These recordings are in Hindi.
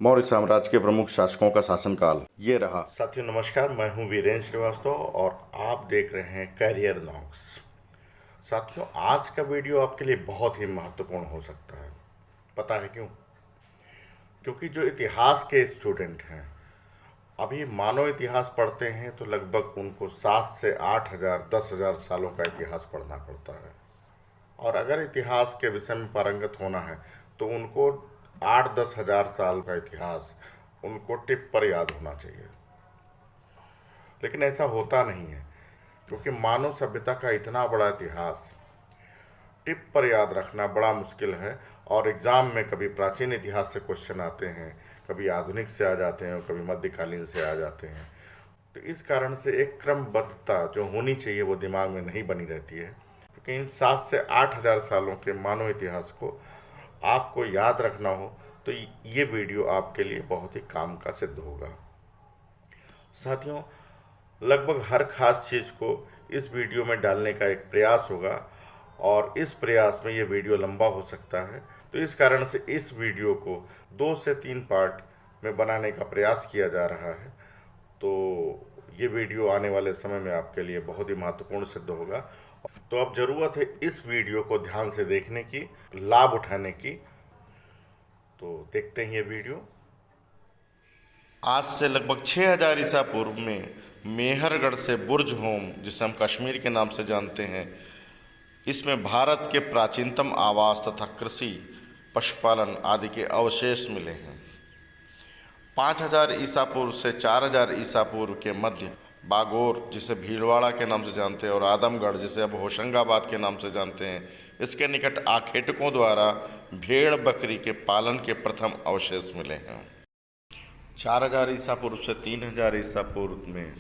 मौर्य साम्राज्य के प्रमुख शासकों का शासनकाल ये रहा। साथियों नमस्कार, मैं हूं वीरेंद्र श्रीवास्तव और आप देख रहे हैं करियर नॉक्स। साथियों, आज का वीडियो आपके लिए बहुत ही महत्वपूर्ण हो सकता है। पता है क्यों? क्योंकि जो इतिहास के स्टूडेंट हैं, अभी मानव इतिहास पढ़ते हैं तो लगभग उनको 7 से 8 हजार 10 हजार सालों का इतिहास पढ़ना पड़ता है। और अगर इतिहास के विषय में पारंगत होना है तो उनको 8-10 हजार साल का इतिहास उनको टिप पर याद होना चाहिए। लेकिन ऐसा होता नहीं है, क्योंकि मानव सभ्यता का इतना बड़ा इतिहास टिप पर याद रखना बड़ा मुश्किल है। और एग्ज़ाम में कभी प्राचीन इतिहास से क्वेश्चन आते हैं, कभी आधुनिक से आ जाते हैं और कभी मध्यकालीन से आ जाते हैं। तो इस कारण से एक क्रमबद्धता जो होनी चाहिए वो दिमाग में नहीं बनी रहती है। क्योंकि इन 7 से 8 हजार सालों के मानव इतिहास को आपको याद रखना हो तो ये वीडियो आपके लिए बहुत ही काम का सिद्ध होगा। साथियों, लगभग हर खास चीज़ को इस वीडियो में डालने का एक प्रयास होगा और इस प्रयास में ये वीडियो लंबा हो सकता है। तो इस कारण से इस वीडियो को 2 से 3 पार्ट में बनाने का प्रयास किया जा रहा है। तो ये वीडियो आने वाले समय में आपके लिए बहुत ही महत्वपूर्ण सिद्ध होगा। तो अब ज़रूरत है इस वीडियो को ध्यान से देखने की, लाभ उठाने की। तो देखते हैं ये वीडियो। आज से लगभग 6000 ईसा पूर्व में मेहरगढ़ से बुर्ज होम, जिसे हम कश्मीर के नाम से जानते हैं, इसमें भारत के प्राचीनतम आवास तथा कृषि, पशुपालन आदि के अवशेष मिले हैं। 5000 ईसा पूर्व से 4000 ईसा पूर्व के मध्य बागोर, जिसे भीलवाड़ा के नाम से जानते हैं, और आदमगढ़, जिसे अब होशंगाबाद के नाम से जानते हैं, इसके निकट आखेटकों द्वारा भेड़ बकरी के पालन के प्रथम अवशेष मिले हैं। 4000 ईसा पूर्व से 3000 ईसा पूर्व में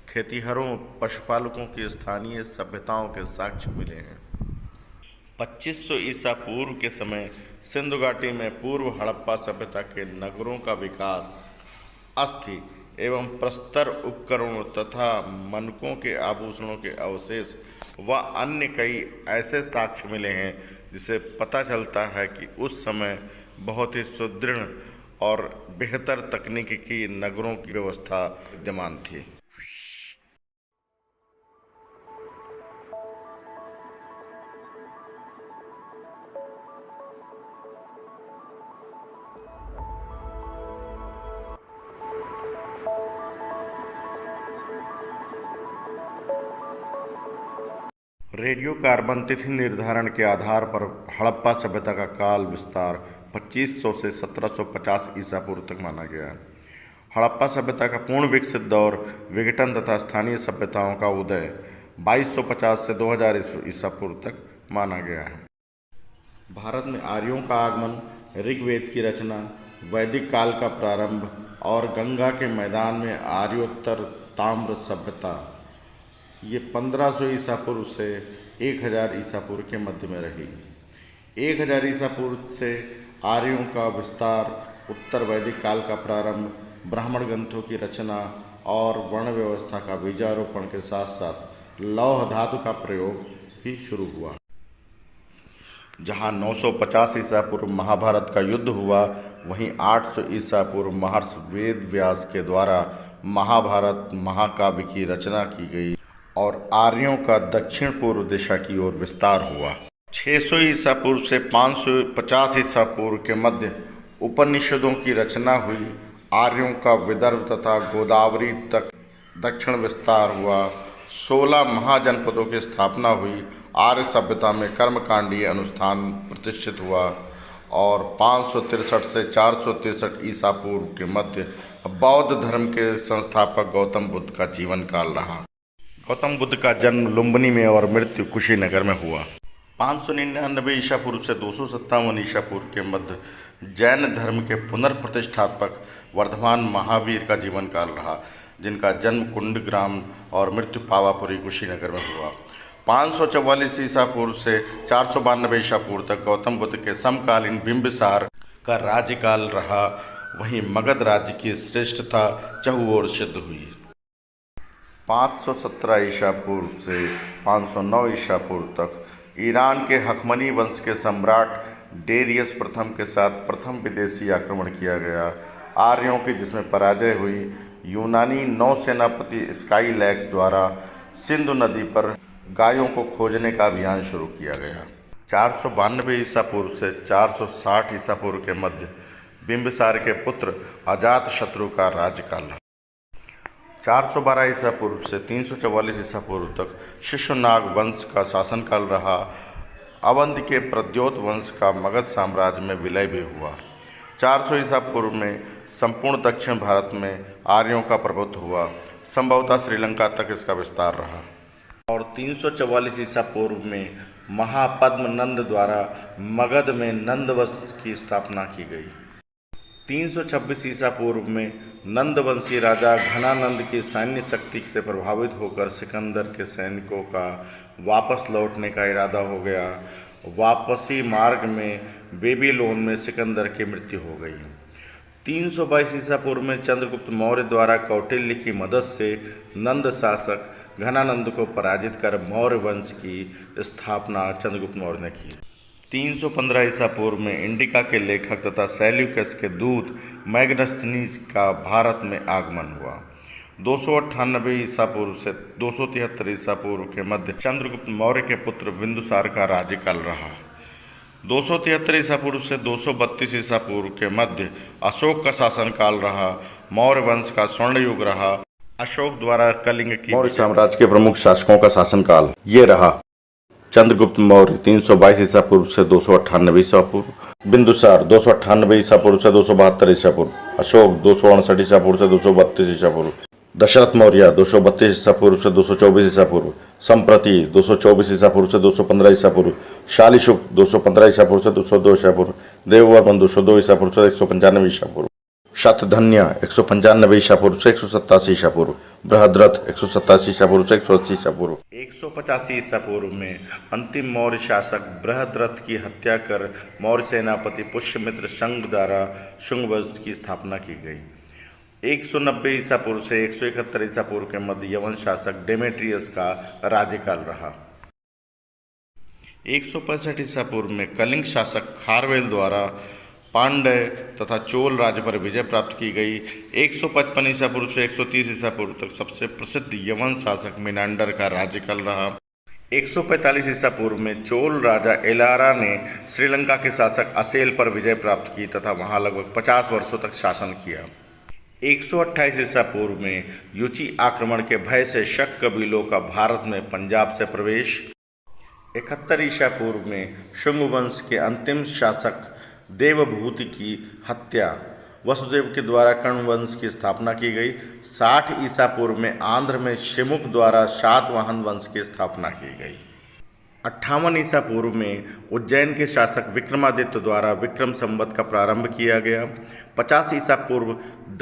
खेतीहरों, पशुपालकों की स्थानीय सभ्यताओं के साक्ष्य मिले हैं। 2500 ईसा पूर्व के समय सिंधु घाटी में पूर्व हड़प्पा सभ्यता के नगरों का विकास, अस्थि एवं प्रस्तर उपकरणों तथा मनकों के आभूषणों के अवशेष व अन्य कई ऐसे साक्ष्य मिले हैं जिसे पता चलता है कि उस समय बहुत ही सुदृढ़ और बेहतर तकनीक की नगरों की व्यवस्था विद्यमान थी। रेडियो कार्बन तिथि निर्धारण के आधार पर हड़प्पा सभ्यता का काल विस्तार 2500 से 1750 ईसा पूर्व तक माना गया है। हड़प्पा सभ्यता का पूर्ण विकसित दौर, विघटन तथा स्थानीय सभ्यताओं का उदय 2250 से 2000 ईसा पूर्व तक माना गया है। भारत में आर्यों का आगमन, ऋग्वेद की रचना, वैदिक काल का प्रारंभ और गंगा के मैदान में आर्योत्तर ताम्र सभ्यता, ये 1500 ईसा पूर्व से 1000 ईसा पूर्व के मध्य में रही। 1000 ईसा पूर्व से आर्यों का विस्तार, उत्तर वैदिक काल का प्रारंभ, ब्राह्मण ग्रंथों की रचना और वर्ण व्यवस्था का बीजारोपण के साथ साथ लौह धातु का प्रयोग भी शुरू हुआ। जहाँ 950 ईसा पूर्व महाभारत का युद्ध हुआ, वहीं 800 ईसा पूर्व महर्षि वेद व्यास के द्वारा महाभारत महाकाव्य की रचना की गई और आर्यों का दक्षिण पूर्व दिशा की ओर विस्तार हुआ। 600 ईसा पूर्व से 550 ईसा पूर्व के मध्य उपनिषदों की रचना हुई। आर्यों का विदर्भ तथा गोदावरी तक दक्षिण विस्तार हुआ। 16 महाजनपदों की स्थापना हुई। आर्य सभ्यता में कर्मकांडीय अनुष्ठान प्रतिष्ठित हुआ और 563 से 463 ईसा पूर्व के मध्य बौद्ध धर्म के संस्थापक गौतम बुद्ध का जीवन काल रहा। गौतम बुद्ध का जन्म लुम्बिनी में और मृत्यु कुशीनगर में हुआ। 599 ईसा पूर्व से 257 ईसा पूर्व के मध्य जैन धर्म के पुनर्प्रतिष्ठापक वर्धमान महावीर का जीवन काल रहा, जिनका जन्म कुंडग्राम और मृत्यु पावापुरी कुशीनगर में हुआ। 544 ईसा पूर्व से 492 ईसा पूर्व तक गौतम बुद्ध के समकालीन बिंबिसार का राज्यकाल रहा। वहीं मगध राज्य की श्रेष्ठता चहुओर सिद्ध हुई। 517 ईसा पूर्व से 509 ईसा पूर्व तक ईरान के हखमनी वंश के सम्राट डेरियस प्रथम के साथ प्रथम विदेशी आक्रमण किया गया आर्यों की, जिसमें पराजय हुई। यूनानी नौसेनापति स्काईलैक्स द्वारा सिंधु नदी पर गायों को खोजने का अभियान शुरू किया गया। 492 ईसा पूर्व से 460 ईसा पूर्व के मध्य बिंबिसार के पुत्र अजातशत्रु का राज्यकाल। 412 ईसा पूर्व से 344 ईसा पूर्व तक शिशुनाग वंश का शासनकाल रहा। अवंत के प्रद्योत वंश का मगध साम्राज्य में विलय भी हुआ। 400 ईसा पूर्व में संपूर्ण दक्षिण भारत में आर्यों का प्रभुत्व हुआ। संभवतः श्रीलंका तक इसका विस्तार रहा। और 344 ईसा पूर्व में महापद्म नंद द्वारा मगध में नंद वंश की स्थापना की गई। 326 ईसा पूर्व में नंदवंशी राजा घनानंद की सैन्य शक्ति से प्रभावित होकर सिकंदर के सैनिकों का वापस लौटने का इरादा हो गया। वापसी मार्ग में बेबीलोन में सिकंदर की मृत्यु हो गई। 322 ईसा पूर्व में चंद्रगुप्त मौर्य द्वारा कौटिल्य की मदद से नंद शासक घनानंद को पराजित कर मौर्य वंश की स्थापना चंद्रगुप्त मौर्य ने की। 315 ईसा पूर्व में इंडिका के लेखक तथा सेल्यूकस के दूत मैग्नस्थनीस का भारत में आगमन हुआ। 298 ईसा पूर्व से 273 ईसा पूर्व के मध्य चंद्रगुप्त मौर्य के पुत्र बिंदुसार का राज्यकाल रहा। 273 ईसा पूर्व से 232 ईसा पूर्व के मध्य अशोक का शासनकाल रहा। मौर्य वंश का स्वर्ण युग रहा। अशोक द्वारा कलिंग की मौर्य साम्राज्य के प्रमुख शासकों का शासनकाल ये रहा। चंद्रगुप्त मौर्य 322 ईसा पूर्व से 298 ईसा पूर्व, बिंदुसार 298 ईसा पूर्व से 272 ईसा पूर्व, अशोक 259 ईसा पूर्व से 232 ईसा पूर्व, दशरथ मौर्य 232 ईसा पूर्व से 224 ईसा पूर्व, संप्रति 224 ईसा पूर्व से 215 ईसा पूर्व, शालिशुक 215 ईसा पूर्व से 202 ईसा पूर्व, देववर्मन 202 ईसा पूर्व से 195 ईसा पूर्व, शतधन्य 195 ईसा पूर्व से 187 ईसा पूर्व, बृहद्रथ 187 ईसा पूर्व से 180 ईसा पूर्व। 185 ईसा पूर्व में अंतिम मौर्य शासक बृहद्रथ की हत्या कर मौर्य सेनापति पुष्यमित्र शंग द्वारा शुंग वंश की स्थापना की गई। 190 ईसा पूर्व से 171 ईसा पूर्व के मध्य यवन शासक डेमेट्रियस का राज्यकाल रहा। 165 ईसा पूर्व में कलिंग शासक खारवेल द्वारा पांड्य तथा चोल राज्य पर विजय प्राप्त की गई। 155 ईसा पूर्व से 130 ईसा पूर्व तक सबसे प्रसिद्ध यवन शासक मिनांडर का राज्यकाल रहा। 145 ईसा पूर्व में चोल राजा एलारा ने श्रीलंका के शासक असेल पर विजय प्राप्त की तथा वहां लगभग 50 वर्षों तक शासन किया। 128 ईसा पूर्व में युची आक्रमण के भय से शक कबीलों का भारत में पंजाब से प्रवेश। 71 ईसा पूर्व में शुंग वंश के अंतिम शासक देवभूति की हत्या, वसुदेव के द्वारा कर्ण वंश की स्थापना की गई। 60 ईसा पूर्व में आंध्र में शिमुक द्वारा सातवाहन वंश की स्थापना की गई। 58 ईसा पूर्व में उज्जैन के शासक विक्रमादित्य द्वारा विक्रम संवत का प्रारंभ किया गया। 50 ईसा पूर्व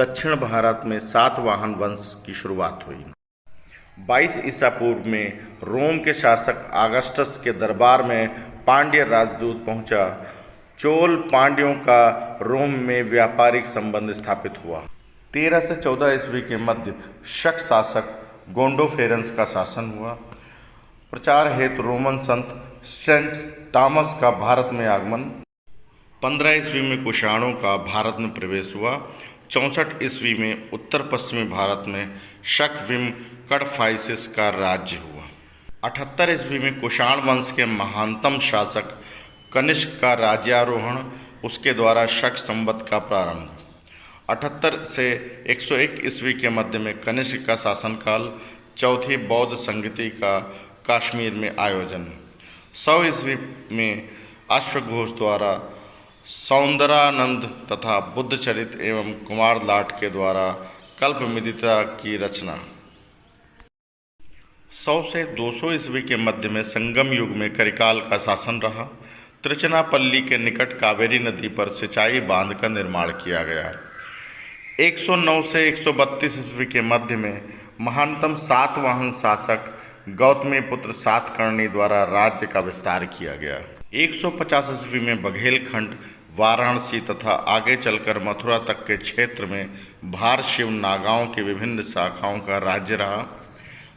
दक्षिण भारत में सातवाहन वंश की शुरुआत हुई। 22 ईसा पूर्व में रोम के शासक आगस्टस के दरबार में पांड्य राजदूत पहुंचा। चोल पांड्यों का रोम में व्यापारिक संबंध स्थापित हुआ। 13 से 14 ईस्वी के मध्य शक शासक गोंडोफेरेंस का शासन हुआ। प्रचार हेतु रोमन संत सेंट टॉमस का भारत में आगमन। 15 ईस्वी में कुषाणों का भारत में प्रवेश हुआ। 64 ईस्वी में उत्तर पश्चिमी भारत में शक-विम कडफाइसिस का राज्य हुआ। 78 ईस्वी में कुषाण वंश के महानतम शासक कनिष्क का राज्यारोहण, उसके द्वारा शक संवत का प्रारंभ। 78 से 101 ईस्वी के मध्य में कनिष्क का शासनकाल। चौथी बौद्ध संगति का कश्मीर में आयोजन। 100 ईस्वी में अश्वघोष द्वारा सौंदरानंद तथा बुद्धचरित एवं कुमार लाट के द्वारा कल्पमिदिता की रचना। 100 से 200 ईस्वी के मध्य में संगम युग में करिकाल का शासन रहा। त्रिचनापल्ली के निकट कावेरी नदी पर सिंचाई बांध का निर्माण किया गया। 109 से 132 ईस्वी के मध्य में महानतम सातवाहन शासक गौतमी पुत्र सातकर्णी द्वारा राज्य का विस्तार किया गया। 150 ईस्वी में बघेलखंड, वाराणसी तथा आगे चलकर मथुरा तक के क्षेत्र में भारशिव नागाओं की विभिन्न शाखाओं का राज्य रहा।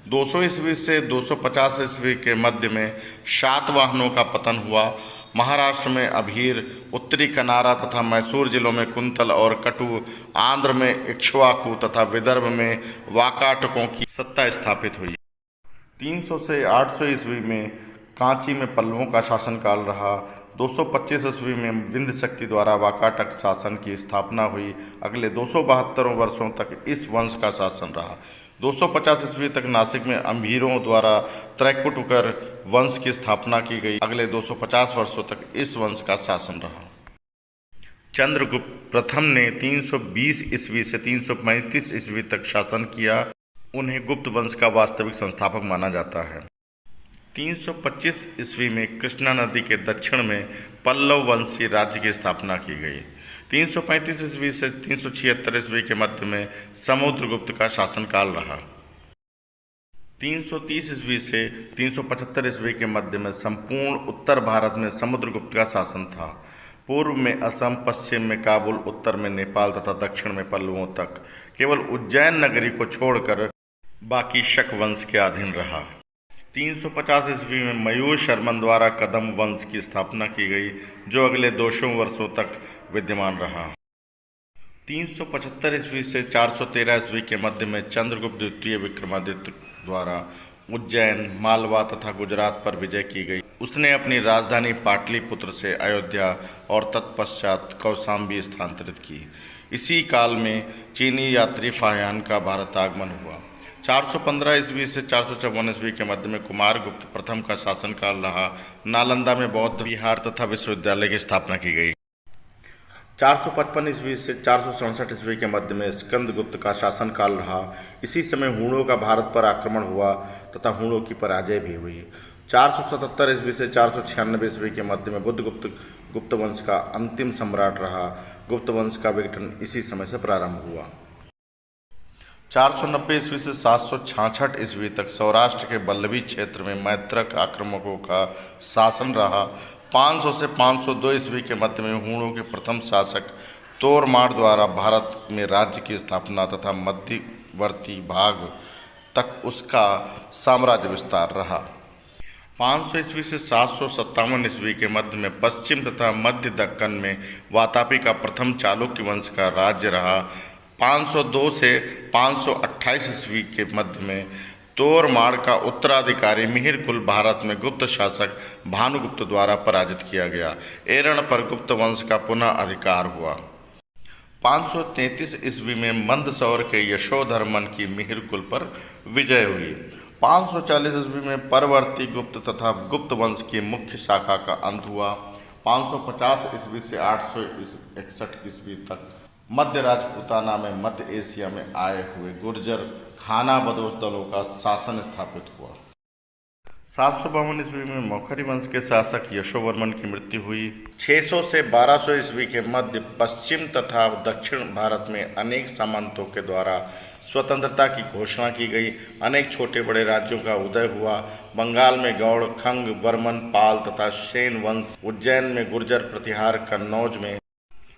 200 ईस्वी से 250 ईस्वी के मध्य में सातवाहनों का पतन हुआ महाराष्ट्र में अभीर, उत्तरी कनारा तथा मैसूर जिलों में कुंतल और कटु, आंध्र में इक्ष्वाकु तथा विदर्भ में वाकाटकों की सत्ता स्थापित हुई। 300 से 800 ईस्वी में कांची में पल्लवों का शासनकाल रहा। 225 ईस्वी में विंध्य शक्ति द्वारा वाकाटक शासन की स्थापना हुई। अगले 272 वर्षों तक इस वंश का शासन रहा। 250 ईस्वी तक नासिक में अम्भीरों द्वारा त्रैकुटुकर वंश की स्थापना की गई। अगले 250 वर्षों तक इस वंश का शासन रहा। चंद्रगुप्त प्रथम ने 320 ईस्वी से 335 ईस्वी तक शासन किया। उन्हें गुप्त वंश का वास्तविक संस्थापक माना जाता है। 325 ईस्वी में कृष्णा नदी के दक्षिण में पल्लव वंशीय राज्य की स्थापना की गई। 335 ईस्वी से 376 ईस्वी के मध्य में समुद्रगुप्त का शासनकाल रहा। 330 ईस्वी से 375 ईस्वी के मध्य में संपूर्ण उत्तर भारत में समुद्रगुप्त का शासन था। पूर्व में असम, पश्चिम में काबुल, उत्तर में नेपाल तथा दक्षिण में पल्लवों तक केवल उज्जैन नगरी को छोड़कर बाकी शक वंश के अधीन रहा। 350 ईस्वी में मयूर शर्मन द्वारा कदम वंश की स्थापना की गई, जो अगले 200 वर्षों तक विद्यमान रहा। 375 ईस्वी से 413 ईस्वी के मध्य में चंद्रगुप्त द्वितीय विक्रमादित्य द्वारा उज्जैन, मालवा तथा गुजरात पर विजय की गई। उसने अपनी राजधानी पाटलिपुत्र से अयोध्या और तत्पश्चात कौशाम्बी स्थानांतरित की। इसी काल में चीनी यात्री फाह्यान का भारत आगमन हुआ। 415 ईस्वी से 454 ईस्वी के मध्य में कुमारगुप्त प्रथम का शासनकाल रहा। नालंदा में बौद्ध विहार तथा विश्वविद्यालय की स्थापना की गई। 455 ईस्वी से 467 ईस्वी के मध्य में स्कंदगुप्त का शासनकाल रहा। इसी समय हूणों का भारत पर आक्रमण हुआ तथा हूणों की पराजय भी हुई। 477 ईस्वी से 496 ईस्वी के मध्य में बुद्धगुप्त गुप्त वंश का अंतिम सम्राट रहा। गुप्त वंश का विघटन इसी समय से प्रारंभ हुआ। 490 ईस्वी से 766 ईस्वी तक सौराष्ट्र के बल्लभी क्षेत्र में मैत्रक आक्रमकों का शासन रहा। 500 से 502 ईस्वी के मध्य में हूणों के प्रथम शासक तोरमाड़ द्वारा भारत में राज्य की स्थापना तथा मध्यवर्ती भाग तक उसका साम्राज्य विस्तार रहा। 500 ईस्वी से 757 ईस्वी के मध्य में पश्चिम तथा मध्य दक्कन में वातापी का प्रथम चालुक्य वंश का राज्य रहा। 502 से 528 ईस्वी के मध्य में तोरमाड़ का उत्तराधिकारी मिहिरकुल भारत में गुप्त शासक भानुगुप्त द्वारा पराजित किया गया। एरण पर गुप्त वंश का पुनः अधिकार हुआ। 533 ईस्वी में मंदसौर के यशोधर्मन की मिहिरकुल पर विजय हुई। 540 ईस्वी में परवर्ती गुप्त तथा गुप्त वंश की मुख्य शाखा का अंत हुआ। 550 ईस्वी से 861 ईस्वी तक मध्य राजपूताना में मध्य एशिया में आए हुए गुर्जर खाना बदोश दलों का शासन स्थापित हुआ। 752 ईस्वी में मौखरी वंश के शासक यशोवर्मन की मृत्यु हुई। 600 से 1200 ईस्वी के मध्य पश्चिम तथा दक्षिण भारत में अनेक सामंतों के द्वारा स्वतंत्रता की घोषणा की गई। अनेक छोटे बड़े राज्यों का उदय हुआ। बंगाल में गौड़, खंग, वर्मन, पाल तथा सेन वंश, उज्जैन में गुर्जर प्रतिहार, कन्नौज में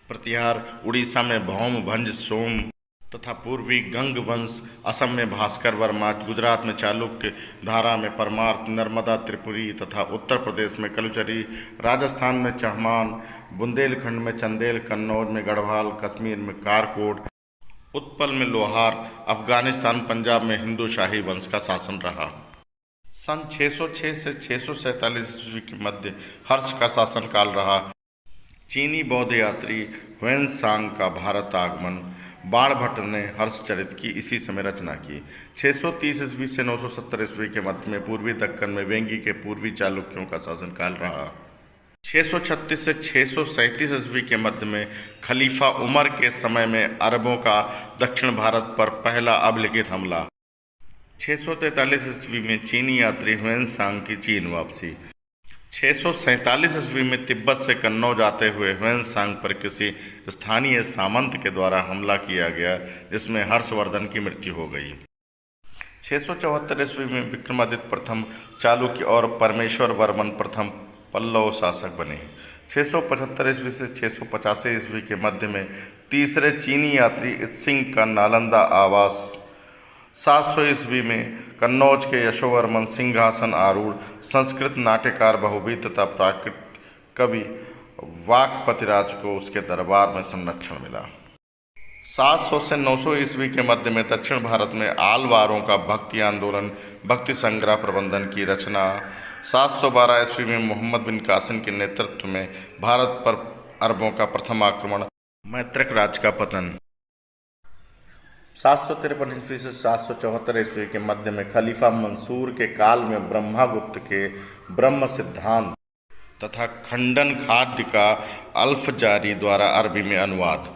प्रतिहार, उड़ीसा में भौम, भंज, सोम तथा पूर्वी गंग वंश, असम में भास्कर वर्मा, गुजरात में चालुक्य, धारा में परमार्थ, नर्मदा त्रिपुरी तथा उत्तर प्रदेश में कलुचरी, राजस्थान में चहमान, बुंदेलखंड में चंदेल, कन्नौज में गढ़वाल, कश्मीर में कारकोट, उत्पल में लोहार, अफगानिस्तान, पंजाब में हिंदू शाही वंश का शासन रहा। सन 606 से 647 ईस्वी के मध्य हर्ष का शासनकाल रहा। चीनी बौद्ध यात्री ह्वेनसांग का भारत आगमन। बाणभट्ट ने हर्षचरित की इसी समय रचना की। 630 ईस्वी से 970 ईस्वी के मध्य में पूर्वी दक्कन में वेंगी के पूर्वी चालुक्यों का शासनकाल रहा। 636 से 637 ईस्वी के मध्य में खलीफा उमर के समय में अरबों का दक्षिण भारत पर पहला अभिलिखित हमला। 643 ईस्वी में चीनी यात्री ह्वेनसांग की चीन वापसी। 647 ईस्वी में तिब्बत से कन्नौज आते हुए ह्वेनसांग पर किसी स्थानीय सामंत के द्वारा हमला किया गया, जिसमें हर्षवर्धन की मृत्यु हो गई। 674 ईस्वी में विक्रमादित्य प्रथम चालुक्य और परमेश्वर वर्मन प्रथम पल्लव शासक बने। 675 ईस्वी से 685 ईस्वी के मध्य में तीसरे चीनी यात्री इत्सिंग का नालंदा आवास। 700 ईस्वी में कन्नौज के यशोवर्मन सिंहासन आरूढ़ संस्कृत नाट्यकार बहुबीर तथा प्राकृत कवि वाकपतिराज को उसके दरबार में संरक्षण मिला। 700 से 900 ईस्वी के मध्य में दक्षिण भारत में आलवारों का भक्ति आंदोलन भक्ति संग्रह प्रबंधन की रचना। 712 ईस्वी में मोहम्मद बिन कासिम के नेतृत्व में भारत पर अरबों का प्रथम आक्रमण, मैत्रक राज का पतन। 753 ईस्वी से 774 ईस्वी के मध्य में खलीफा मंसूर के काल में ब्रह्मागुप्त के ब्रह्म सिद्धांत तथा खंडन खाद्य का अल्फजारी द्वारा अरबी में अनुवाद।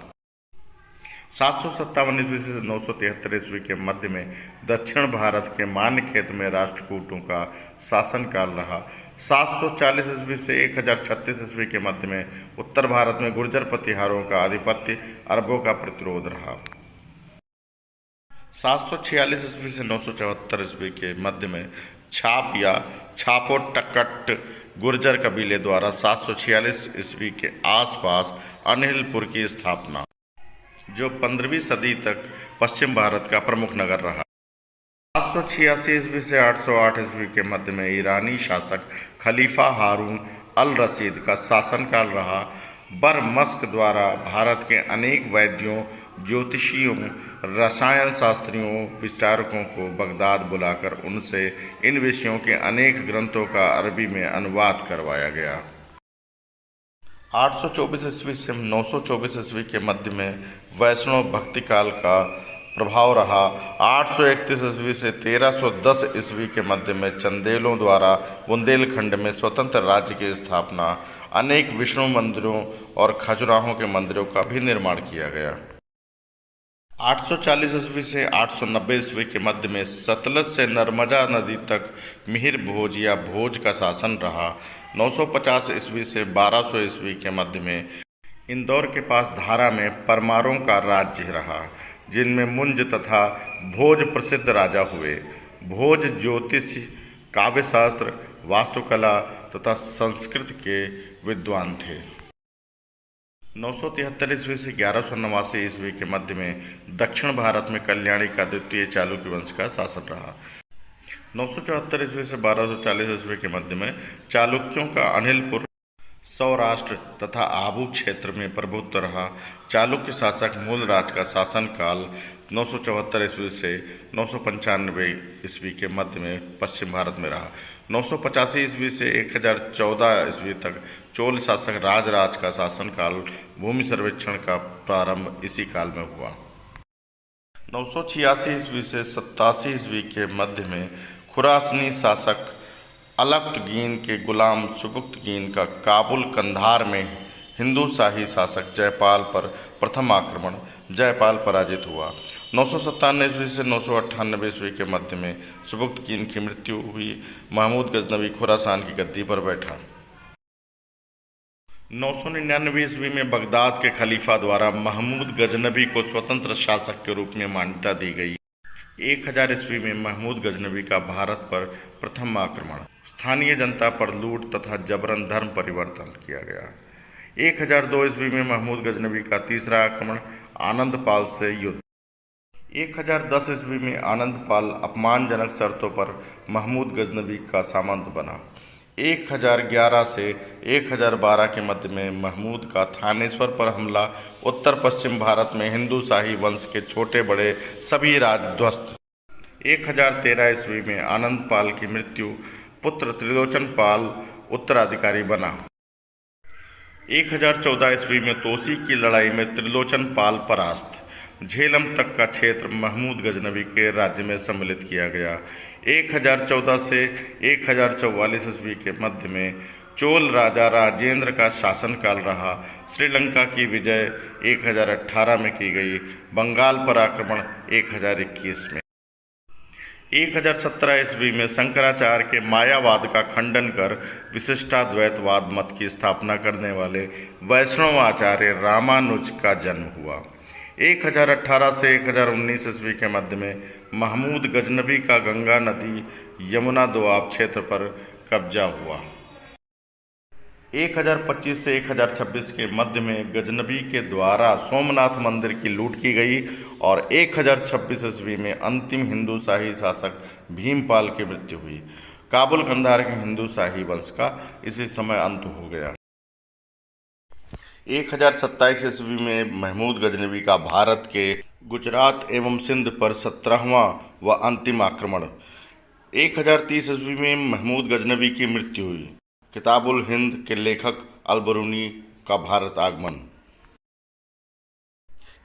757 ईस्वी से 973 ईस्वी के मध्य में दक्षिण भारत के मान्यखेत में राष्ट्रकूटों का शासनकाल रहा। 740 ईस्वी से 1036 ईस्वी के मध्य में उत्तर भारत में गुर्जर प्रतिहारों का आधिपत्य, अरबों का प्रतिरोध रहा। 746 ईस्वी से 974 ईस्वी के मध्य में छाप या छापोटकट गुर्जर कबीले द्वारा 746 ईस्वी के आसपास अनिलपुर की स्थापना, जो 15वीं सदी तक पश्चिम भारत का प्रमुख नगर रहा। 786 ईस्वी से 808 ईस्वी के मध्य में ईरानी शासक खलीफा हारून अल रशीद का शासनकाल रहा। बरमस्क द्वारा भारत के अनेक वैद्यों, ज्योतिषियों, रसायन शास्त्रियों, विचारकों को बगदाद बुलाकर उनसे इन विषयों के अनेक ग्रंथों का अरबी में अनुवाद करवाया गया। 824 ईस्वी से 924 ईस्वी के मध्य में वैष्णव भक्ति काल का प्रभाव रहा। 831 ईस्वी से 1310 ईस्वी के मध्य में चंदेलों द्वारा बुंदेलखंड में स्वतंत्र राज्य की स्थापना, अनेक विष्णु मंदिरों और खजुराहों के मंदिरों का भी निर्माण किया गया। 840 ईस्वी से 890 ईस्वी के मध्य में सतलज से नर्मदा नदी तक मिहिर भोज या भोज का शासन रहा। 950 ईस्वी से 1200 ईस्वी के मध्य में इंदौर के पास धारा में परमारों का राज्य रहा, जिनमें मुंज तथा भोज प्रसिद्ध राजा हुए। भोज ज्योतिष, काव्यशास्त्र, वास्तुकला तथा संस्कृत के विद्वान थे। 973 ईस्वी से 1189 ईस्वी के मध्य में दक्षिण भारत में कल्याणी का द्वितीय चालुक्य वंश का शासन रहा। 974 ईस्वी से 1240 ईस्वी के मध्य में चालुक्यों का अनिलपुर, सौराष्ट्र तथा आबू क्षेत्र में प्रभुत्व रहा। चालुक्य शासक मूलराज का शासनकाल 974 ईस्वी से 995 ईस्वी के मध्य में पश्चिम भारत में रहा। 985 ईस्वी से 1014 ईस्वी तक चोल शासक राजराज का शासनकाल, भूमि सर्वेक्षण का प्रारंभ इसी काल में हुआ। 986 ईस्वी से 87 ईस्वी के मध्य में खुरासनी शासक अलब्तगीन के गुलाम सुबुक्तगीन का काबुल कंधार में हिंदू शाही शासक जयपाल पर प्रथम आक्रमण, जयपाल पराजित हुआ। 997 ईस्वी से 998 ईस्वी के मध्य में सुबुक्तगीन की मृत्यु हुई। महमूद गजनवी खुरासान की गद्दी पर बैठा। 999 ईस्वी में बगदाद के खलीफा द्वारा महमूद गजनवी को स्वतंत्र शासक के रूप में मान्यता दी गई। 1000 ईस्वी में महमूद गजनवी का भारत पर प्रथम आक्रमण, स्थानीय जनता पर लूट तथा जबरन धर्म परिवर्तन किया गया। 1002 ईस्वी में महमूद गजनवी का तीसरा आक्रमण, आनंदपाल से युद्ध। 1010 ईस्वी में आनंदपाल अपमानजनक शर्तों पर महमूद गजनवी का सामंत बना। 1011 से 1012 के मध्य में महमूद का थानेश्वर पर हमला, उत्तर पश्चिम भारत में हिंदू शाही वंश के छोटे बड़े सभी राज ध्वस्त। 1013 ईस्वी में आनंदपाल की मृत्यु, पुत्र त्रिलोचन पाल उत्तराधिकारी बना। 1014 ईस्वी में तोसी की लड़ाई में त्रिलोचन पाल परास्त। झेलम तक का क्षेत्र महमूद गजनवी के राज्य में सम्मिलित किया गया। 1014 से 1044 ईस्वी के मध्य में चोल राजा राजेंद्र का शासनकाल रहा। श्रीलंका की विजय 1018 में की गई। बंगाल पर आक्रमण 1021 में। 1017 ईस्वी में शंकराचार्य के मायावाद का खंडन कर विशिष्टाद्वैतवाद मत की स्थापना करने वाले वैष्णव आचार्य रामानुज का जन्म हुआ। 1018 से 1019 ईस्वी के मध्य में महमूद गजनवी का गंगा नदी यमुना दोआब क्षेत्र पर कब्जा हुआ। 1025 से 1026 के मध्य में गजनवी के द्वारा सोमनाथ मंदिर की लूट की गई और 1026 ईस्वी में अंतिम हिंदू शाही शासक भीमपाल की मृत्यु हुई। काबुल कंधार के हिंदू शाही वंश का इसी समय अंत हो गया। 1027 ईस्वी में महमूद गजनवी का भारत के गुजरात एवं सिंध पर 17वां व अंतिम आक्रमण। 1030 ईस्वी में महमूद गजनवी की मृत्यु हुई। किताबुल हिंद के लेखक अल-बरूनी का भारत आगमन।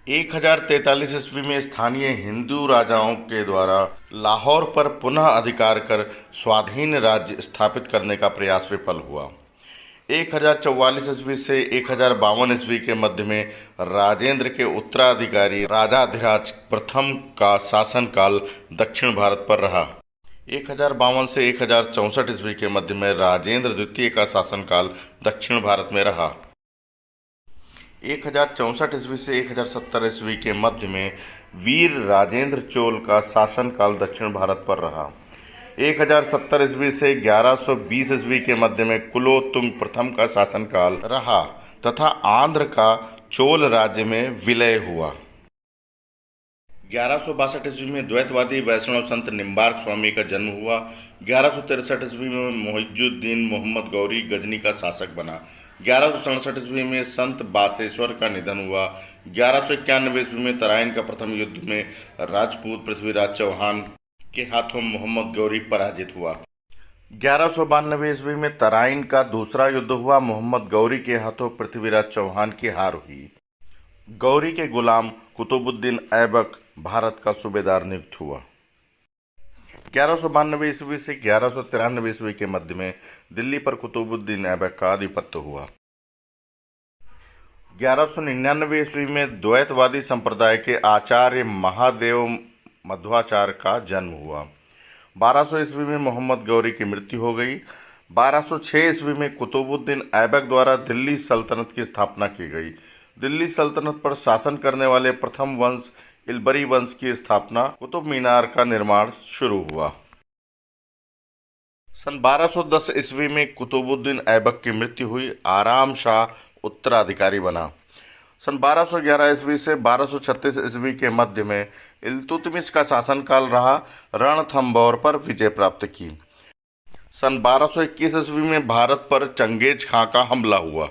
1043 ईस्वी में स्थानीय हिंदू राजाओं के द्वारा लाहौर पर पुनः अधिकार कर स्वाधीन राज्य स्थापित करने का प्रयास विफल हुआ। 1044 ईस्वी से 1052 ईस्वी के मध्य में राजेंद्र के उत्तराधिकारी राजाधिराज प्रथम का शासनकाल दक्षिण भारत पर रहा। 1052 से 1064 ईस्वी के मध्य में राजेंद्र द्वितीय का शासनकाल दक्षिण भारत में रहा। 1064 ईस्वी से 1070 ईस्वी के मध्य में वीर राजेंद्र चोल का शासनकाल दक्षिण भारत पर रहा। 1070 ईस्वी से 1120 ईस्वी के मध्य में कुलोत्तुंग प्रथम का शासनकाल रहा तथा आंध्र का चोल राज्य में विलय हुआ। 1162 ईस्वी में द्वैतवादी वैष्णव संत निम्बार्क स्वामी का जन्म हुआ। 1163 ईस्वी में मोहिजुद्दीन मोहम्मद गौरी गजनी का शासक बना। 1167 ईस्वी में संत बासेश्वर का निधन हुआ। 1191 ईस्वी में तराइन का प्रथम युद्ध में राजपूत पृथ्वीराज चौहान के हाथों मोहम्मद गौरी पराजित हुआ। 1192 ईस्वी में तराइन का दूसरा युद्ध हुआ। मोहम्मद गौरी के हाथों पृथ्वीराज चौहान की हार हुई। गौरी के गुलाम कुतुबुद्दीन ऐबक भारत का सूबेदार नियुक्त हुआ। 1192 ईस्वी से 1193 ईस्वी के मध्य में दिल्ली पर कुतुबुद्दीन ऐबक का आधिपत्य हुआ। 1199 ईस्वी में द्वैतवादी संप्रदाय के आचार्य महादेव मध्वाचार्य का जन्म हुआ। 1200 ईस्वी में मोहम्मद गौरी की मृत्यु हो गई। 1206 ईस्वी में कुतुबुद्दीन ऐबक द्वारा दिल्ली सल्तनत की स्थापना की गई। दिल्ली सल्तनत पर शासन करने वाले प्रथम वंश इल्बरी वंश की स्थापना, कुतुब मीनार का निर्माण शुरू हुआ। सन 1210 ईस्वी में कुतुबुद्दीन ऐबक की मृत्यु हुई। आराम शाह उत्तराधिकारी बना। सन 1211 ईस्वी से 1236 ईस्वी के मध्य में इल्तुतमिश का शासनकाल रहा। रणथंभौर पर विजय प्राप्त की। सन 1221 ईस्वी में भारत पर चंगेज खां का हमला हुआ।